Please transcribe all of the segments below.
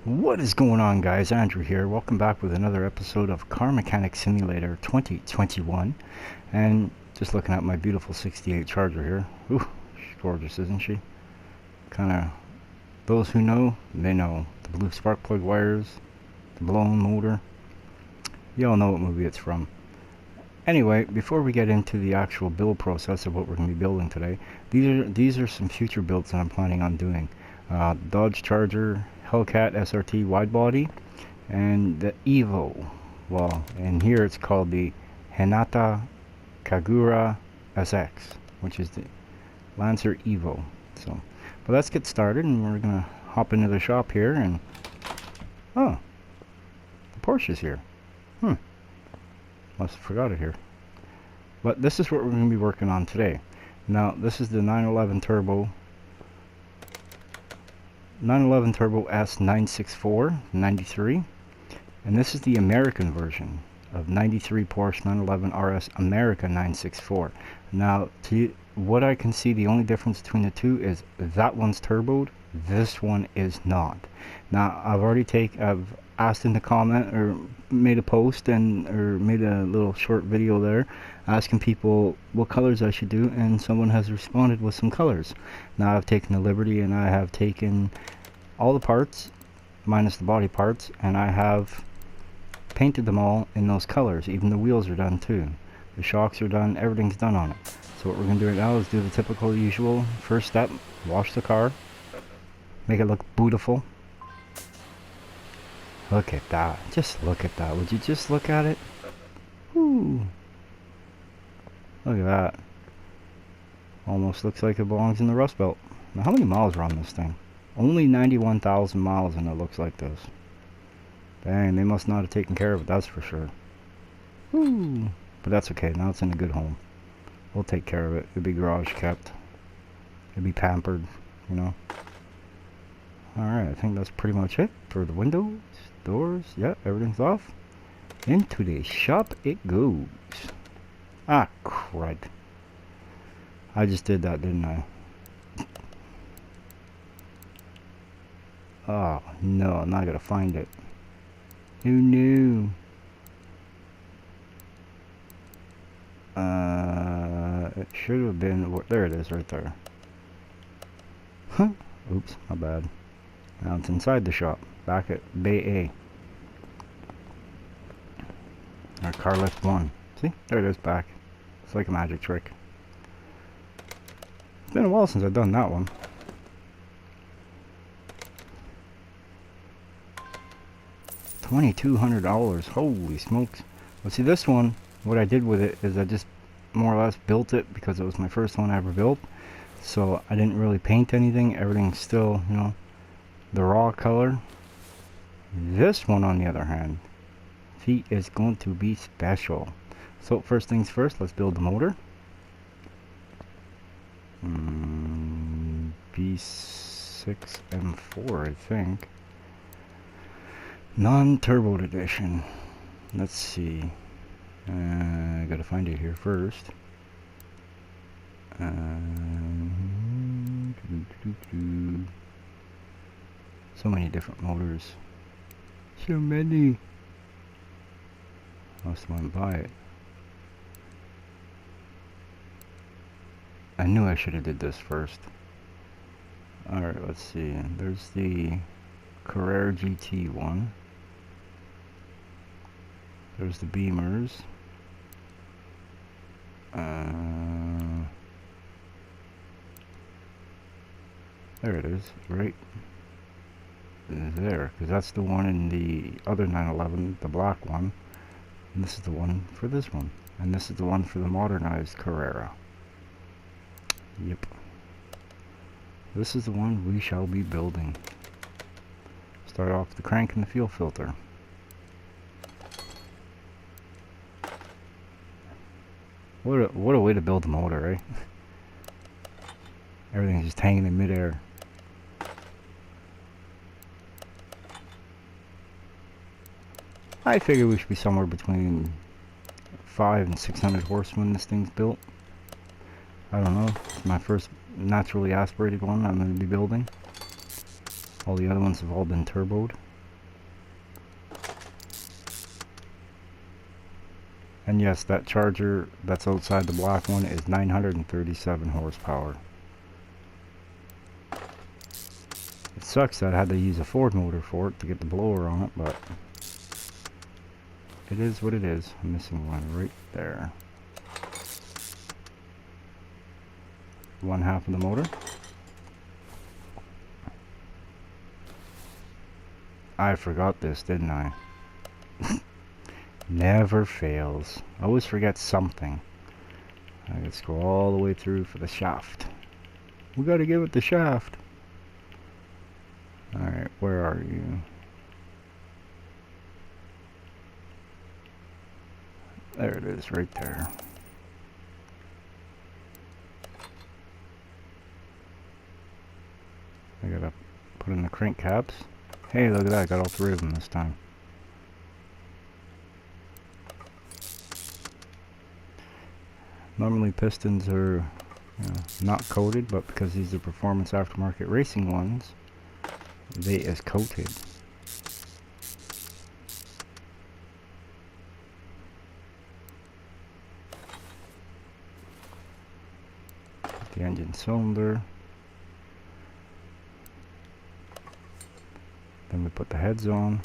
What is going on, guys? Andrew here. Welcome back with another episode of Car Mechanic Simulator 2021. And just looking at my beautiful 68 Charger here. Ooh, she's gorgeous, isn't she? Kinda, those who know, they know. The blue spark plug wires, the blown motor. You all know what movie it's from. Anyway, before we get into the actual build process of what we're going to be building today, these are some future builds that I'm planning on doing. Dodge Charger Hellcat SRT wide body and the Evo. Well, and here it's called the Hinata Kagura SX, which is the Lancer Evo. So, but let's get started, and we're gonna hop into the shop here. And oh, the Porsche's here. Must have forgot it here. But this is what we're going to be working on today. Now, this is the 911 Turbo S964 93, and this is the American version of 93 Porsche 911 RS America 964. Now, what I can see, the only difference between the two is that one's turboed, this one is not. Now, I've asked in the comment, or made a post, or made a little short video there asking people what colors I should do, and someone has responded with some colors. Now I've taken the liberty, and I have taken all the parts minus the body parts, and I have painted them all in those colors. Even the wheels are done too, the shocks are done, everything's done on it. So what we're going to do right now is do the typical usual first step: wash the car, make it look beautiful. Look at that. Just look at that. Would you just look at it? Whoo. Look at that. Almost looks like it belongs in the Rust Belt. Now, how many miles are on this thing? Only 91,000 miles, and it looks like this. Dang, they must not have taken care of it, that's for sure. Whoo. But that's okay. Now it's in a good home. We'll take care of it. It'll be garage kept. It'll be pampered, you know. Alright, I think that's pretty much it for the windows. Doors, yeah, everything's off. Into the shop it goes. Ah, crud. I just did that, didn't I? Oh, no, now I gotta find it. Oh, no. It should have been, there it is, right there. Huh. Oops, my bad. Now it's inside the shop, back at Bay A. Our car lift 1. See? There it is, back. It's like a magic trick. It's been a while since I've done that one. $2,200. Holy smokes. Well, see, this one, what I did with it is I just more or less built it because it was my first one I ever built. So I didn't really paint anything. Everything's still, you know, the raw color. This one, on the other hand, see, is going to be special. So first things first, let's build the motor. B6 M4, I think. Non-turboed edition. Let's see. I gotta find it here first. So many different motors. So many. Must want to buy it. I knew I should have did this first. Alright, let's see. There's the Carrera GT one. There's the Beamers. There it is, right there, because that's the one in the other 911, the black one. And this is the one for this one. And this is the one for the modernized Carrera. Yep. This is the one we shall be building. Start off the crank and the fuel filter. What a way to build a motor, right? Everything's just hanging in midair. I figure we should be somewhere between 500 and 600 horse when this thing's built. I don't know. It's my first naturally aspirated one I'm going to be building. All the other ones have all been turboed. And yes, that Charger that's outside the black one is 937 horsepower. It sucks that I had to use a Ford motor for it to get the blower on it, but it is what it is. I'm missing one right there. One half of the motor. I forgot this, didn't I? Never fails. Always forget something. Let's go all the way through for the shaft. We gotta give it the shaft. Alright, where are you? There it is, right there. I gotta put in the crank caps. Hey, look at that, I got all three of them this time. Normally pistons are not coated, but because these are performance aftermarket racing ones, they is coated. The engine cylinder. Then we put the heads on.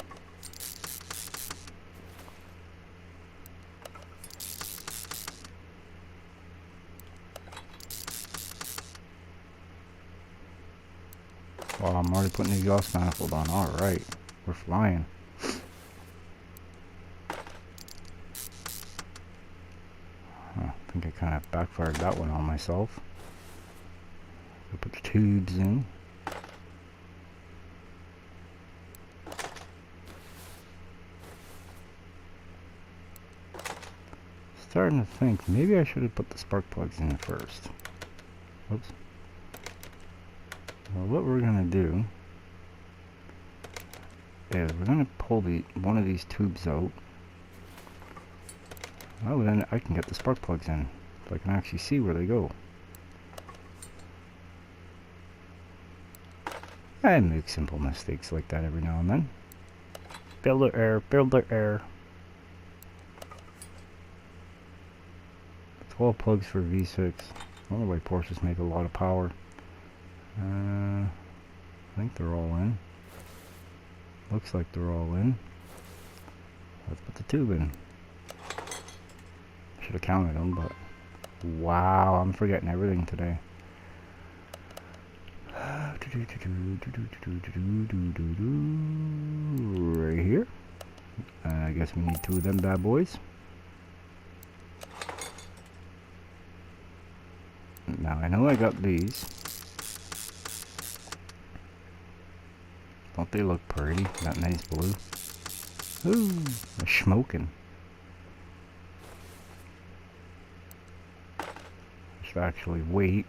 Well, I'm already putting the exhaust manifold on. Alright, we're flying. I think I kind of backfired that one on myself. I put the tubes in. Starting to think maybe I should have put the spark plugs in first. Oops. Well, what we're gonna do is we're gonna pull one of these tubes out. Oh, then I can get the spark plugs in, so I can actually see where they go. I make simple mistakes like that every now and then. Builder error, builder error. 12 plugs for V6. I don't know why Porsches make a lot of power. I think they're all in. Looks like they're all in. Let's put the tube in. Should have counted them, but wow, I'm forgetting everything today. Right here. I guess we need two of them bad boys. Now I know I got these. Don't they look pretty? That nice blue. Ooh, they're smoking. Should actually wait.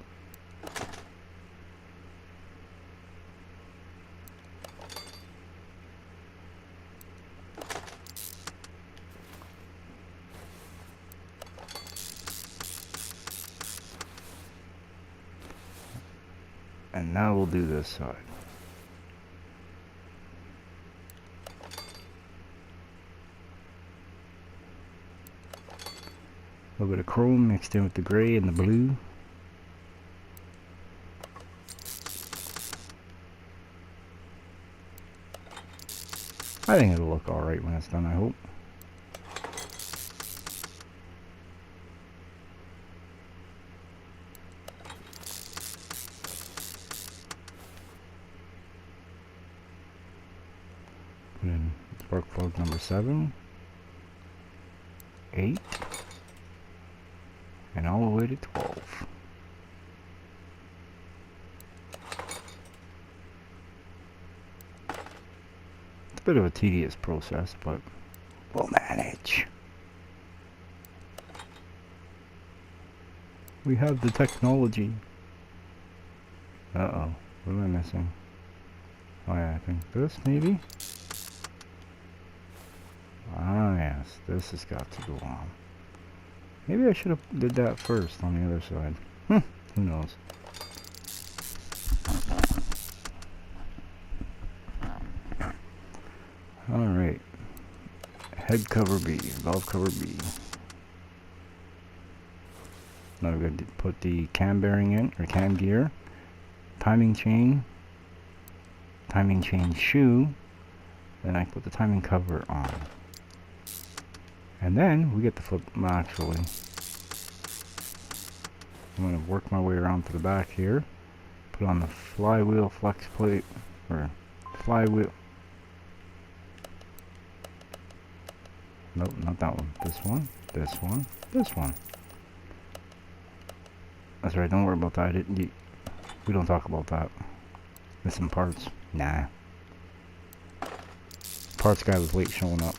And now we'll do this side. A little bit of chrome mixed in with the gray and the blue. I think it'll look alright when it's done, I hope. Put in spark plug number 7, 8, and all the way to 12. It's a bit of a tedious process, but we'll manage. We have the technology. Uh-oh, what am I missing? Oh yeah, I think this maybe? Ah yes, this has got to go on. Maybe I should have did that first on the other side. Who knows? Alright. Head cover B, valve cover B. Now we're going to put the cam bearing in, or cam gear, timing chain shoe, then I put the timing cover on. And then we get the flip, actually, I'm going to work my way around to the back here, put on the flywheel flex plate, or flywheel, nope, not that one, this one, this one, this one. That's right, don't worry about that, we don't talk about that. Missing parts, nah. Parts guy was late showing up.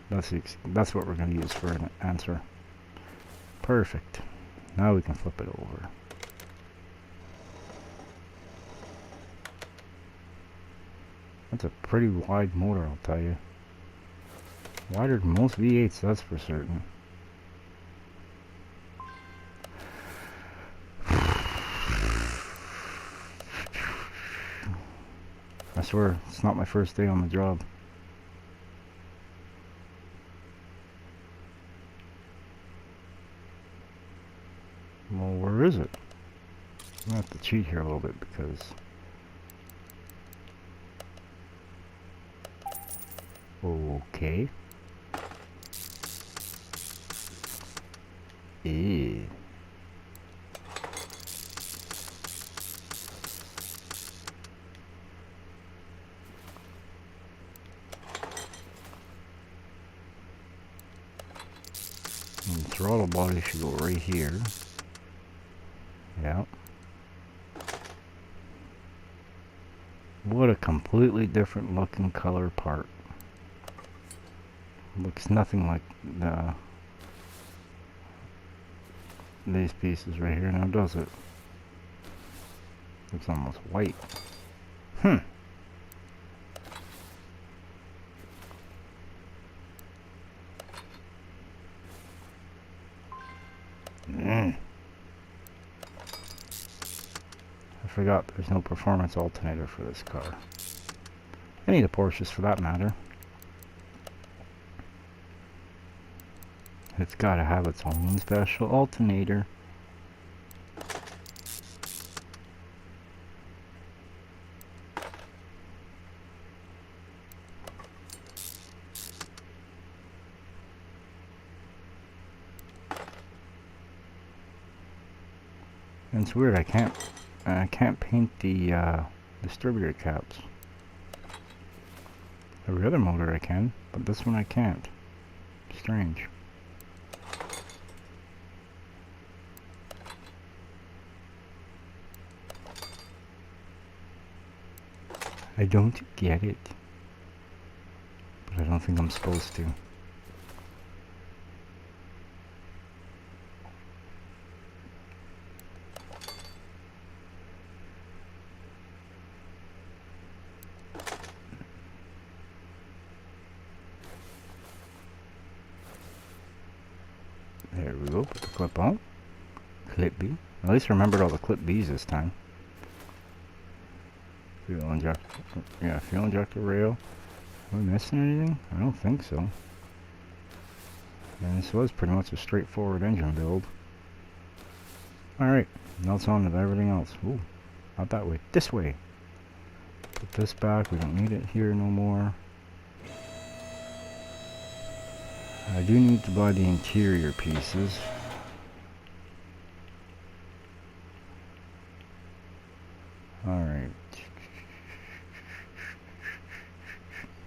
That's what we're going to use for an answer. Perfect. Now we can flip it over. That's a pretty wide motor, I'll tell you. Wider than most V8s, that's for certain. I swear, it's not my first day on the job. Well, where is it? I'm gonna have to cheat here a little bit because... Okay. Eh. And the throttle body should go right here. Yeah. What a completely different looking color part. Looks nothing like these pieces right here now, does it? Looks almost white. Hmm. I forgot there's no performance alternator for this car. Any of the Porsches for that matter. It's gotta have its own special alternator. And it's weird, I can't paint the distributor caps. Every other motor I can, but this one I can't. Strange. I don't get it. But I don't think I'm supposed to. There we go, put the clip on. Clip B. At least I remembered all the clip B's this time. Fuel injector, yeah, fuel injector rail. Am I missing anything? I don't think so. And this was pretty much a straightforward engine build. Alright, now it's on to everything else. Ooh, not that way, this way. Put this back, we don't need it here no more. I do need to buy the interior pieces. Alright.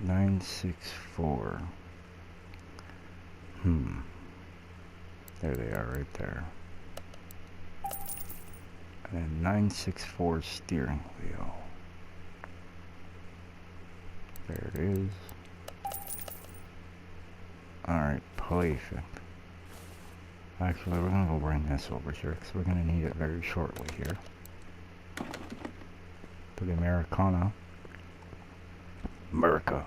964. There they are right there. And 964 steering wheel. There it is. Alright, perfect. Actually, we're gonna go bring this over here because we're gonna need it very shortly here. To the Americana. America.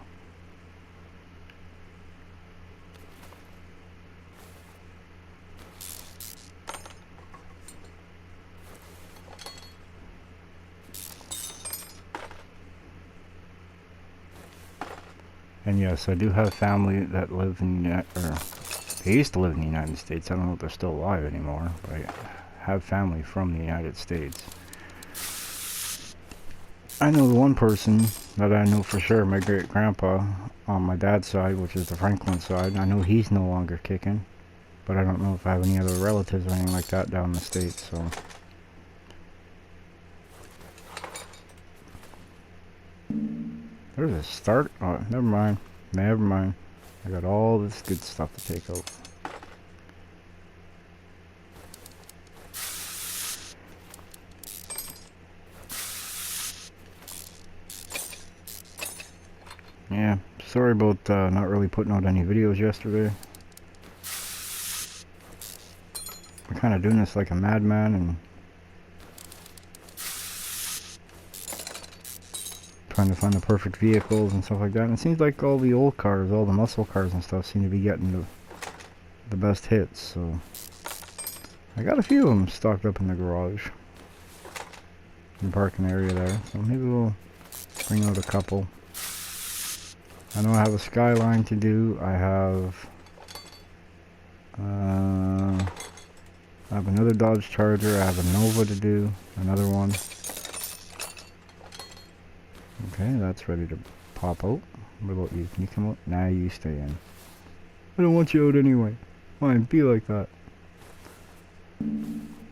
And yes, I do have family that live in, They used to live in the United States. I don't know if they're still alive anymore, but I have family from the United States. I know the one person that I know for sure, my great-grandpa on my dad's side, which is the Franklin side. I know he's no longer kicking, but I don't know if I have any other relatives or anything like that down in the States, so... There's a start. Oh, never mind. Never mind. I got all this good stuff to take out. Yeah, sorry about not really putting out any videos yesterday. I'm kind of doing this like a madman and trying to find the perfect vehicles and stuff like that. And it seems like all the old cars, all the muscle cars and stuff seem to be getting the best hits. So I got a few of them stocked up in the garage, in the parking area there. So maybe we'll bring out a couple. I know I have a Skyline to do. I have another Dodge Charger. I have a Nova to do. Another one. Okay, that's ready to pop out. What about you? Can you come out? Nah, you stay in. I don't want you out anyway. Fine, be like that.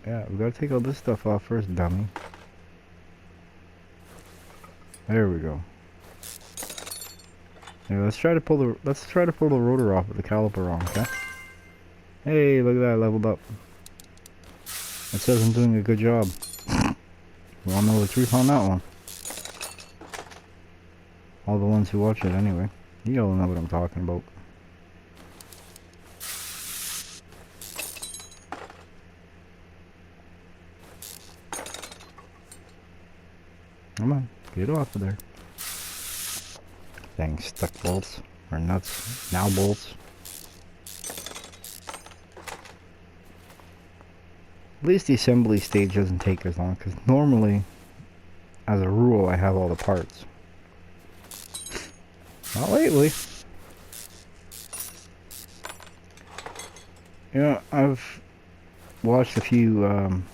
Yeah, we gotta take all this stuff off first, dummy. There we go. Yeah, let's try to pull the rotor off with the caliper on, okay? Hey, look at that, I leveled up. It says I'm doing a good job. We all know the truth on that one. All the ones who watch it anyway. You all know what I'm talking about. Come on, get off of there. Dang stuck bolts. Or nuts. Now bolts. At least the assembly stage doesn't take as long, because normally, as a rule, I have all the parts. Not lately. Yeah, I've watched a few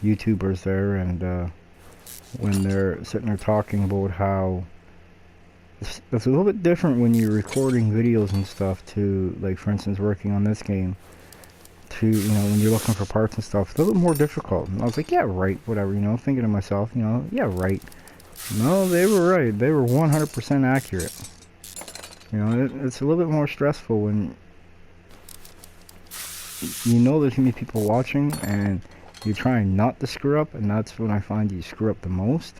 YouTubers there, and when they're sitting there talking about how it's a little bit different when you're recording videos and stuff to, like, for instance, working on this game, to, you know, when you're looking for parts and stuff, it's a little bit more difficult. And I was like, yeah, right, whatever, you know, thinking to myself, you know, yeah, right. No, they were right. They were 100% accurate. You know, it's a little bit more stressful when you know there's gonna be people watching and you're trying not to screw up, and that's when I find you screw up the most.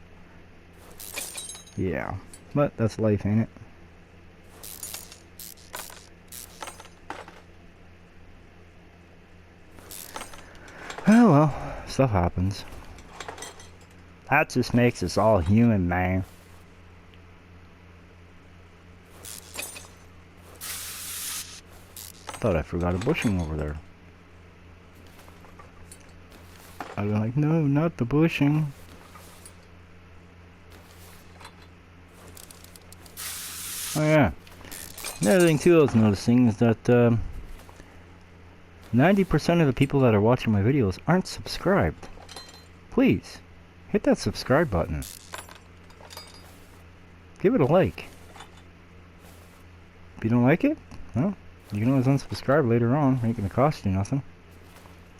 Yeah, but that's life, ain't it? Oh well, stuff happens. That just makes us all human, man. Thought I forgot a bushing over there. I'd be like, no, not the bushing. Oh yeah. Another thing too I was noticing is that 90% of the people that are watching my videos aren't subscribed. Please, hit that subscribe button. Give it a like. If you don't like it, well, you can always unsubscribe later on. Ain't gonna cost you nothing.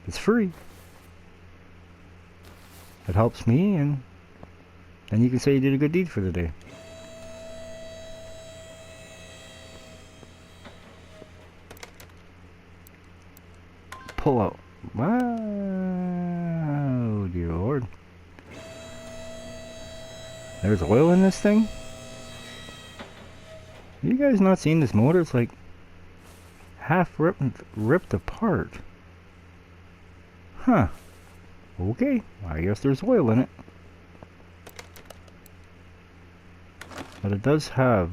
It's free. It helps me, and then you can say you did a good deed for the day. Pull out. Wow, dear Lord. There's oil in this thing? You guys not seeing this motor? It's like half ripped apart. Huh. Okay, I guess there's oil in it. But it does have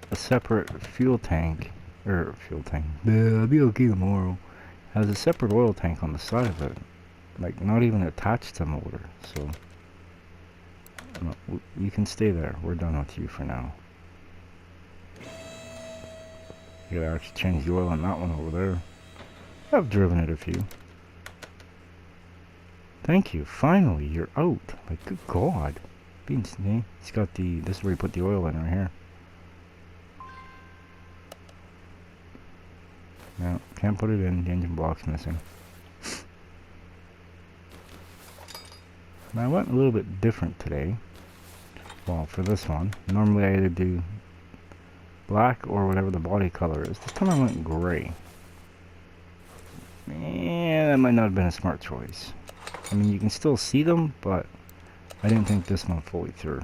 a separate fuel tank. Or fuel tank. Yeah, I'll be okay tomorrow. Has a separate oil tank on the side of it. Like, not even attached to the motor. So, no, you can stay there. We're done with you for now. You gotta actually change the oil on that one over there. I've driven it a few. Thank you. Finally, you're out. Like, good God. Beans, he's got the... This is where you put the oil in right here. No, can't put it in. The engine block's missing. Now, I went a little bit different today. Well, for this one. Normally I either do black or whatever the body color is. This time I went gray. Yeah, that might not have been a smart choice. I mean, you can still see them, but I didn't think this one fully through.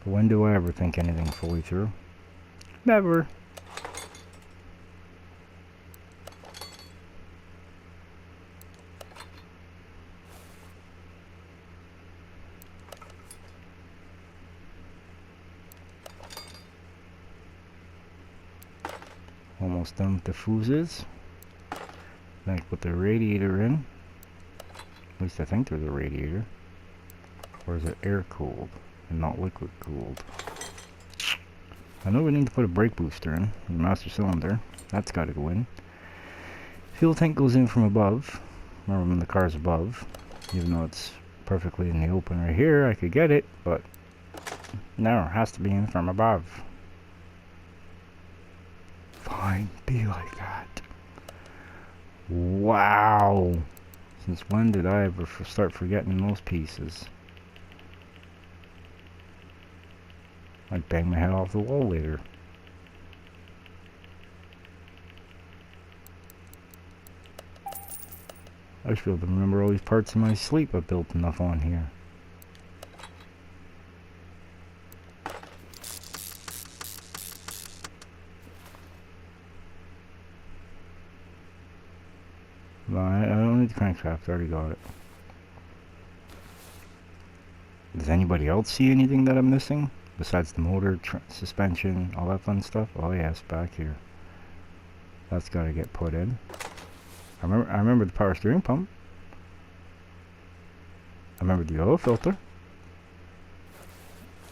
But when do I ever think anything fully through? Never. Almost done with the fuses. Then I put the radiator in. At least I think there's a radiator. Or is it air cooled and not liquid cooled? I know we need to put a brake booster in the master cylinder. That's got to go in. Fuel tank goes in from above. Remember when the car's above. Even though it's perfectly in the open right here, I could get it, but no, it has to be in from above. Fine, be like that. Wow. Since when did I ever start forgetting those pieces? I'd bang my head off the wall later. I should be able to remember all these parts in my sleep. I built enough on here. I don't need the crankshaft. I already got it. Does anybody else see anything that I'm missing? Besides the motor, suspension, all that fun stuff? Oh yes, back here. That's got to get put in. I remember the power steering pump. I remember the oil filter.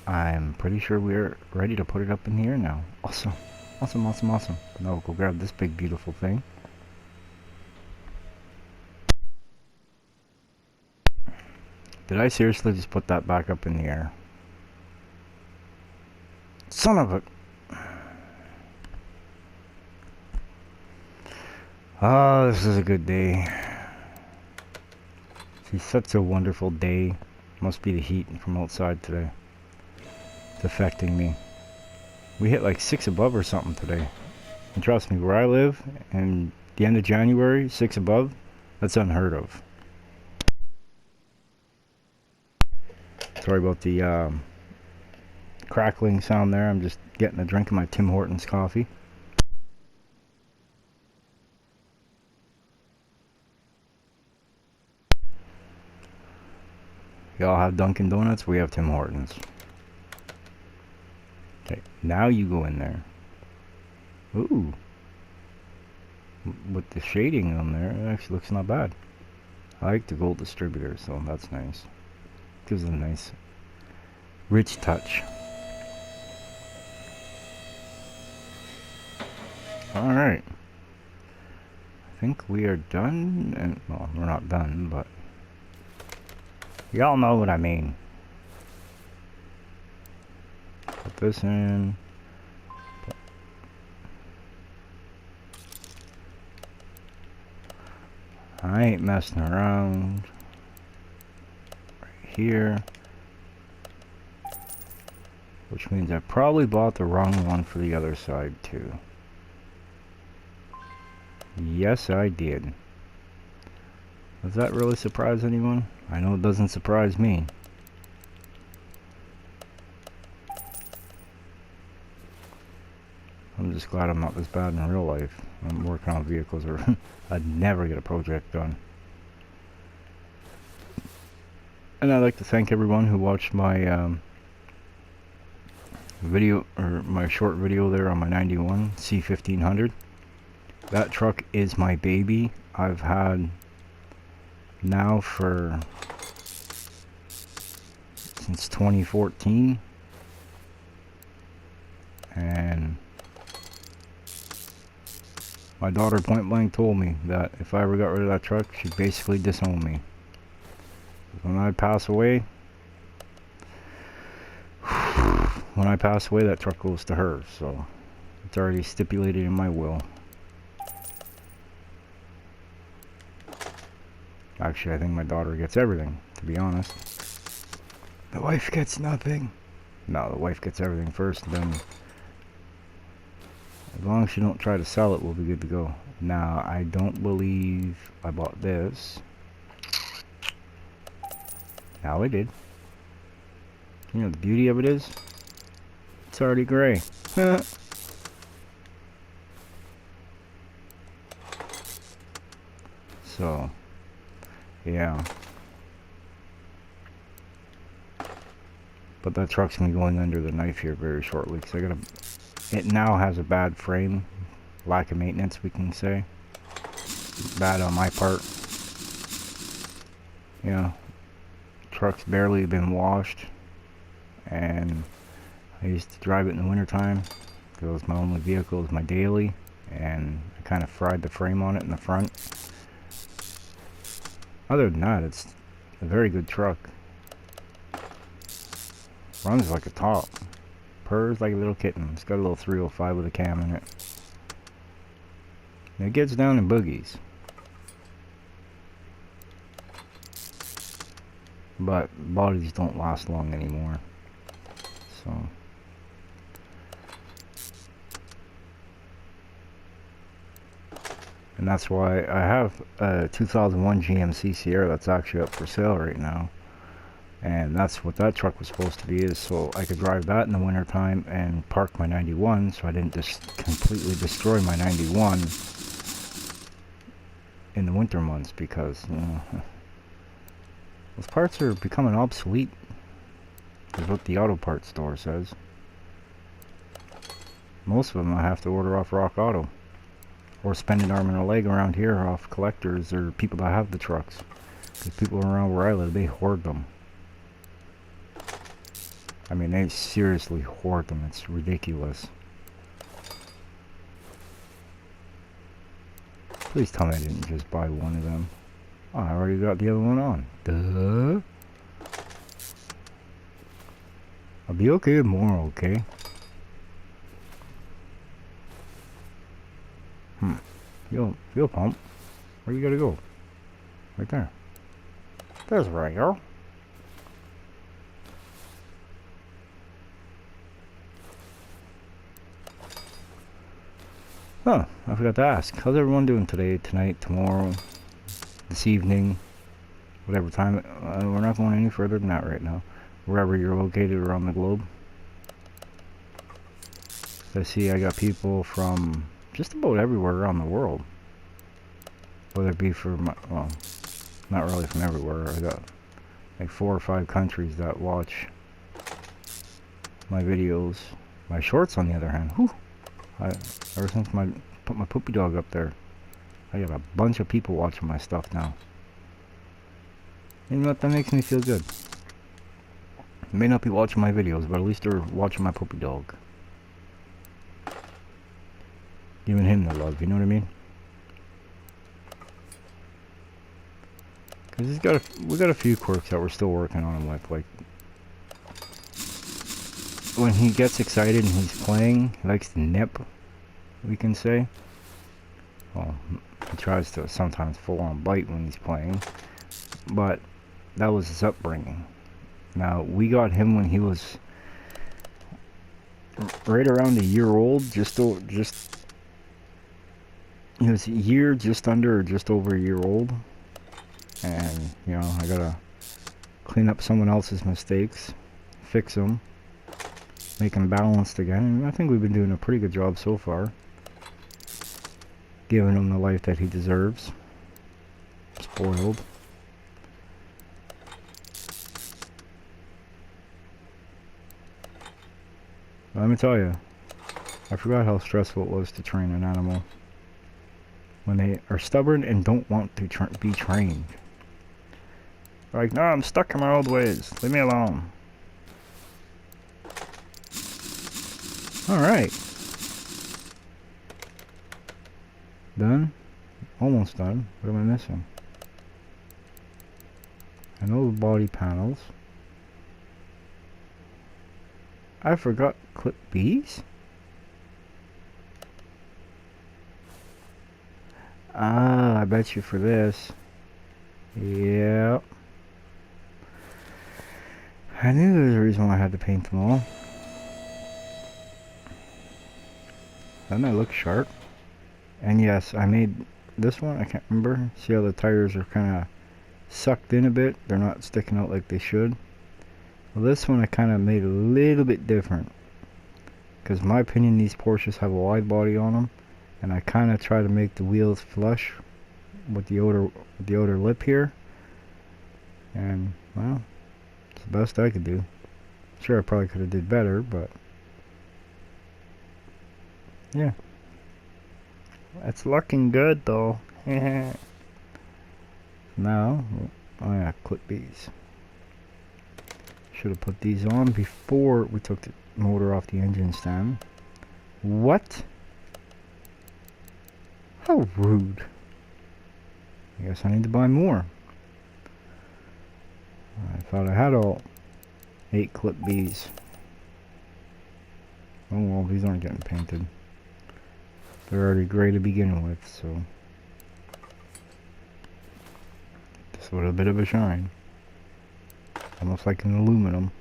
I'm pretty sure we're ready to put it up in here now. Awesome. Awesome, awesome, awesome. Now we'll go grab this big beautiful thing. Did I seriously just put that back up in the air? Son of a... Oh, this is a good day. It's such a wonderful day. Must be the heat from outside today. It's affecting me. We hit like 6 above or something today. And trust me, where I live, and the end of January, 6 above, that's unheard of. Sorry about the crackling sound there. I'm just getting a drink of my Tim Hortons coffee. Y'all have Dunkin' Donuts, we have Tim Hortons. Okay, now you go in there. Ooh. With the shading on there, it actually looks not bad. I like the gold distributor, so that's nice. Gives it a nice, rich touch. Alright. I think we are done, and well, we're not done, but y'all know what I mean. Put this in. I ain't messing around. Right here. Which means I probably bought the wrong one for the other side too. Yes, I did. Does that really surprise anyone? I know it doesn't surprise me. I'm just glad I'm not this bad in real life. I'm working on vehicles or I'd never get a project done. And I'd like to thank everyone who watched my video, or my short video there on my 91 C1500. That truck is my baby. I've had now for since 2014. My daughter point blank told me that if I ever got rid of that truck, she'd basically disown me. When I pass away, that truck goes to her, so it's already stipulated in my will. Actually, I think my daughter gets everything, to be honest. The wife gets nothing. No, the wife gets everything first, then as long as you don't try to sell it, we'll be good to go. Now, I don't believe I bought this. Now I did. You know, the beauty of it is, it's already gray. So, yeah. But that truck's gonna be going under the knife here very shortly, because it now has a bad frame. Lack of maintenance, we can say. Bad on my part. You know, truck's barely been washed, and I used to drive it in the wintertime because it was my only vehicle, it was my daily, and I kind of fried the frame on it in the front. Other than that, it's a very good truck. Runs like a top. Purrs like a little kitten. It's got a little 305 with a cam in it. And it gets down in boogies. But bodies don't last long anymore. So. And that's why I have a 2001 GMC Sierra that's actually up for sale right now. And that's what that truck was supposed to be, is so I could drive that in the winter time and park my 91, so I didn't just completely destroy my 91 in the winter months, because, you know, those parts are becoming obsolete, is what the auto parts store says. Most of them I have to order off Rock Auto, or spend an arm and a leg around here off collectors or people that have the trucks, because people around where I live, they hoard them. I mean, they seriously hoard them. It's ridiculous. Please tell me I didn't just buy one of them. Oh, I already got the other one on. Duh. I'll be okay tomorrow, okay? Fuel pump. Where you gotta go? Right there. There's where I go. Oh, I forgot to ask. How's everyone doing today, tonight, tomorrow, this evening, whatever time? We're not going any further than that right now. Wherever you're located around the globe. I see I got people from just about everywhere around the world. Whether it be from, well, not really from everywhere. I got like 4 or 5 countries that watch my videos. My shorts, on the other hand, whew. Ever since I put my poopy dog up there, I got a bunch of people watching my stuff now. And you know what, that makes me feel good. They may not be watching my videos, but at least they're watching my poopy dog. Giving him the love, you know what I mean? Because we got a few quirks that we're still working on him with, like when he gets excited and he's playing, he likes to nip, we can say. Well, he tries to sometimes full on bite when he's playing, but that was his upbringing. Now, we got him when he was right around a year old, he was a year, just under, or just over a year old. And, you know, I gotta clean up someone else's mistakes, fix them, make him balanced again, and I think we've been doing a pretty good job so far. Giving him the life that he deserves. Spoiled. Let me tell you, I forgot how stressful it was to train an animal when they are stubborn and don't want to be trained. They're like, no, I'm stuck in my old ways. Leave me alone. Alright. Done? Almost done. What am I missing? I know the body panels. I forgot clip B's? Ah, I bet you for this. Yep. I knew there was a reason why I had to paint them all. Doesn't that look sharp? And yes, I made this one, I can't remember. See how the tires are kind of sucked in a bit? They're not sticking out like they should. Well, this one I kind of made a little bit different. Because in my opinion, these Porsches have a wide body on them. And I kind of try to make the wheels flush with the outer lip here. And, well, it's the best I could do. Sure, I probably could have did better, but yeah. It's looking good though. Now, oh yeah, clip these. Should have put these on before we took the motor off the engine stand. What? How rude. I guess I need to buy more. I thought I had all 8 clip B's. Oh well, these aren't getting painted. They're already gray to begin with, so just with a bit of a shine. Almost like an aluminum.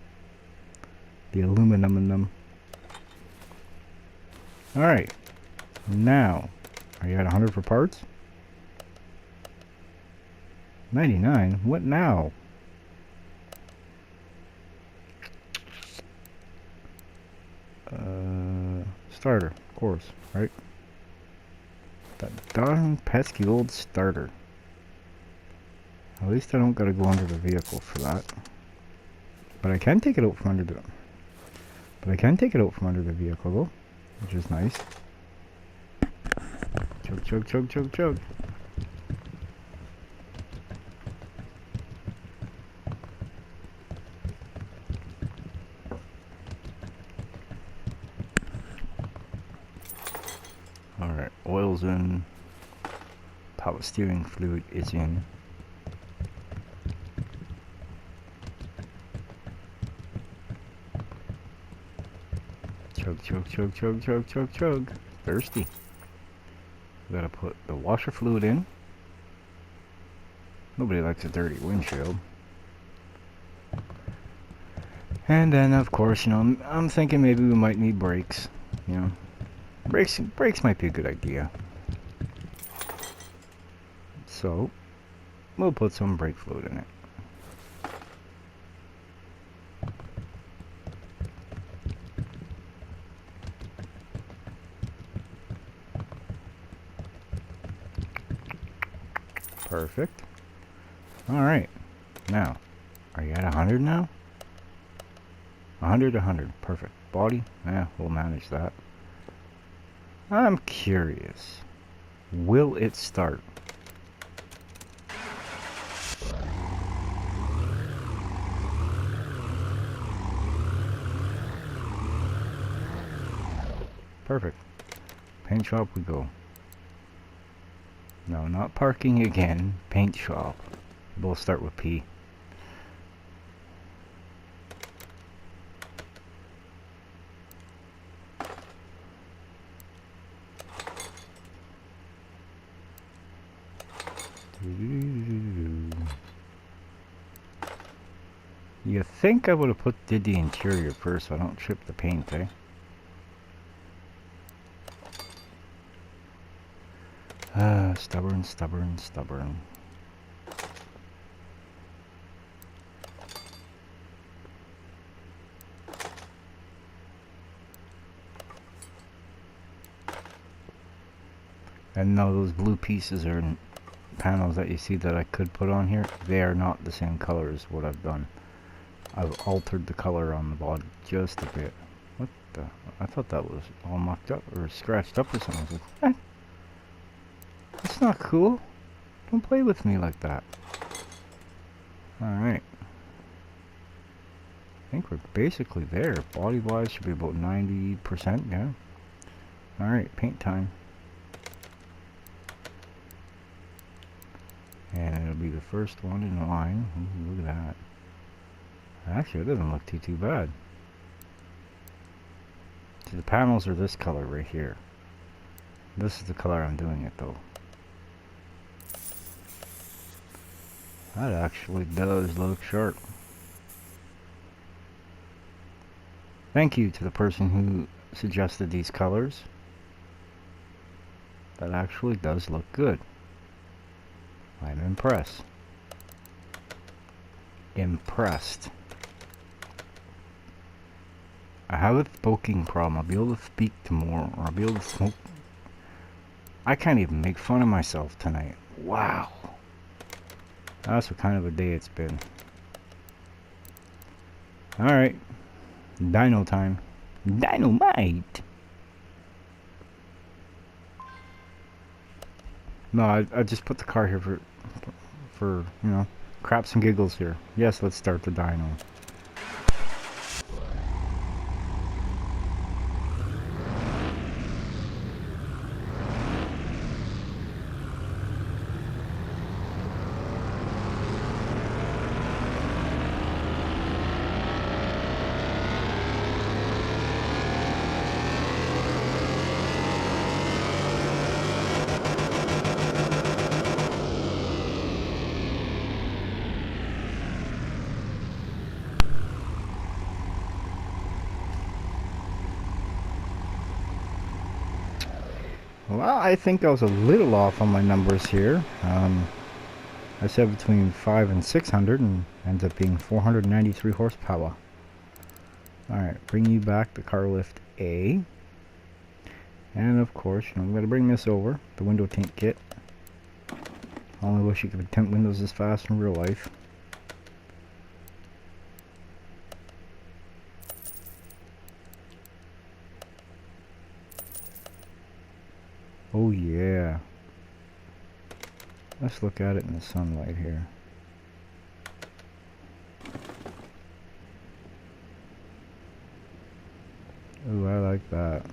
The aluminum in them. Alright. Now, are you at 100 for parts? 99? What now? Starter, of course, right? That darn pesky old starter. At least I don't gotta go under the vehicle for that. But I can take it out from under the vehicle though, which is nice. Chug, chug, chug, chug, chug. Alright, oil's in. Power steering fluid is in. Chug, chug, chug, chug, chug, chug, chug. Thirsty. We gotta put the washer fluid in. Nobody likes a dirty windshield. And then, of course, you know, I'm thinking maybe we might need brakes. You know, brakes might be a good idea. So, we'll put some brake fluid in it. Perfect. Alright. Now, are you at 100 now? 100 to 100. Perfect. Body? Yeah, we'll manage that. I'm curious. Will it start? Perfect. Paint shop we go. No, not parking again. Paint shop. We'll start with P. You think I would have did the interior first so I don't chip the paint, eh? Stubborn, stubborn, stubborn. And now those blue pieces are panels that you see that I could put on here. They are not the same color as what I've done. I've altered the color on the body just a bit. What the? I thought that was all mucked up or scratched up or something. I was like, what? That's not cool. Don't play with me like that. Alright. I think we're basically there. Body wise should be about 90%, yeah. Alright, paint time. be the first one in line. Ooh, look at that. Actually, it doesn't look too bad. See, the panels are this color right here. This is the color I'm doing it though. That actually does look sharp. Thank you to the person who suggested these colors. That actually does look good. I'm impressed. Impressed. I have a speaking problem. I'll be able to speak to more, or I'll be able to smoke. I can't even make fun of myself tonight. Wow. That's what kind of a day it's been. Alright. Dino time. Dynamite! No, I just put the car here for, you know, craps and giggles here. Yes, let's start the dyno. Well, I think I was a little off on my numbers here. I said between 500 and 600 and ends up being 493 horsepower. Alright, bring you back the car lift A. And of course, you know, I'm going to bring this over, the window tint kit. I only wish you could tint windows this fast in real life. Oh yeah. Let's look at it in the sunlight here. Ooh, I like that.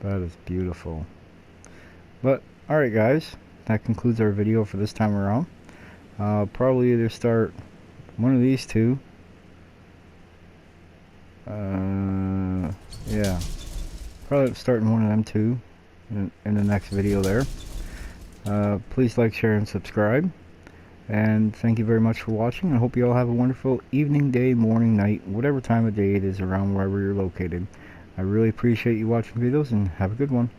That is beautiful. But, alright guys, that concludes our video for this time around. I'll probably either start one of these two. Yeah. Probably starting one of them two in the next video there. Please like, share, and subscribe. And thank you very much for watching. I hope you all have a wonderful evening, day, morning, night, whatever time of day it is around wherever you're located. I really appreciate you watching videos, and have a good one.